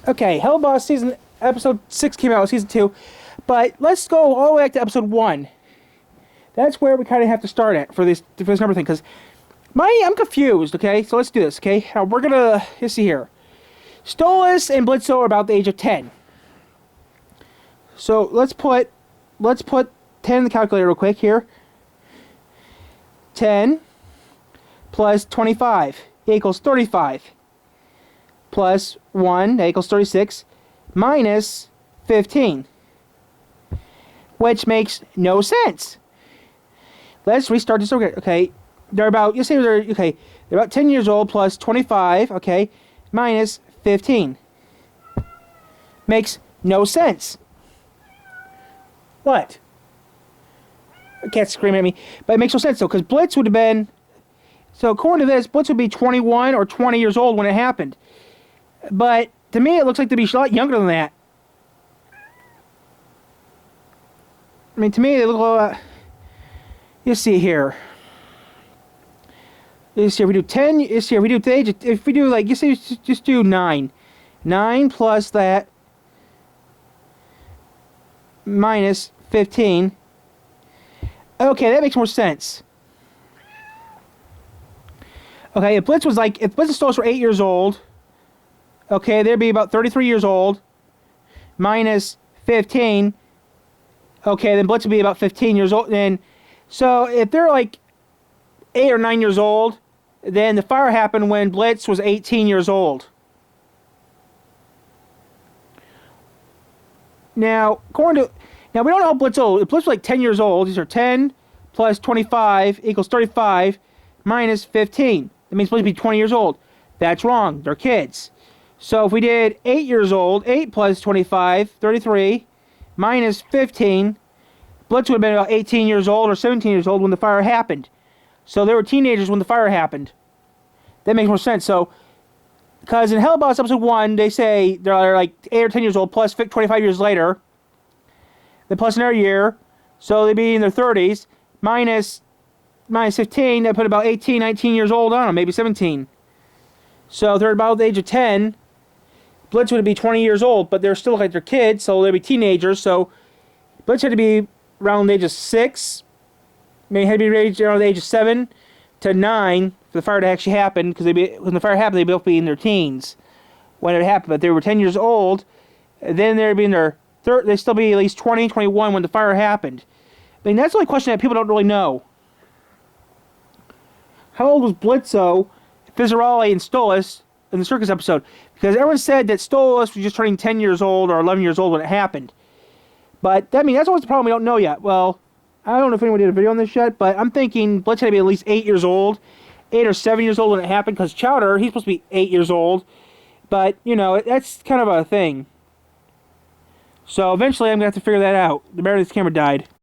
Okay, Hell Boss season episode 6 came out, season 2. But let's go all the way back to episode 1. That's where we kind of have to start at for this number thing, because I'm confused, okay? So let's do this, okay? Now we're gonna, let's see here. Stolas and Blitzo are about the age of 10. So let's put 10 in the calculator real quick here. 10 plus 25 equals 35. Plus 1 that equals 36 minus 15. Which makes no sense. Let's restart this. Okay, they're about, you say they're about 10 years old plus 25, okay, minus 15. Makes no sense. What? I can't scream at me, but it makes no sense though, because Blitz would have been, so according to this, Blitz would be 21 or 20 years old when it happened. But to me, it looks like they'd be a lot younger than that. I mean, to me, they look. You see here. You see, if we do 10. You see, if we do the age. If we do like, you see, just do 9. 9 plus that minus 15. Okay, that makes more sense. Okay, if Blitz and Stolas were 8 years old. Okay, they'd be about 33 years old. Minus 15. Okay, then Blitz would be about 15 years old. Then, so if they're like 8 or 9 years old, then the fire happened when Blitz was 18 years old. Now, we don't know how Blitz is old. If Blitz was like 10 years old, these are 10 plus 25 equals 35 minus 15. That means Blitz would be 20 years old. That's wrong. They're kids. So if we did 8 years old, 8 plus 25, 33, minus 15, Blitz would have been about 18 years old or 17 years old when the fire happened. So they were teenagers when the fire happened. That makes more sense. So, because in Hell Boss episode 1, they say they're like 8 or 10 years old plus 25 years later. Then plus another year. So they'd be in their 30s. Minus 15, they put about 18, 19 years old on them, maybe 17. So they're about the age of 10. Blitz would be 20 years old, but they're still like they're kids, so they'd be teenagers. So Blitz had to be around the age of 6, maybe had to be around the age of 7 to 9 for the fire to actually happen, because when the fire happened, they'd both be in their teens when it happened. But they were 10 years old, and then they'd be in their they'd still be at least 20, 21 when the fire happened. I mean, that's the only question that people don't really know. How old was Blitzo, Fizzarolli, and Stolas in the circus episode? Because everyone said that Stolas was just turning 10 years old or 11 years old when it happened. But, I mean, that's always the problem we don't know yet. Well, I don't know if anyone did a video on this yet, but I'm thinking Blitz had to be at least 8 years old. 8 or 7 years old when it happened, because Chowder, he's supposed to be 8 years old. But, you know, that's kind of a thing. So, eventually I'm going to have to figure that out. The Meredith's camera died.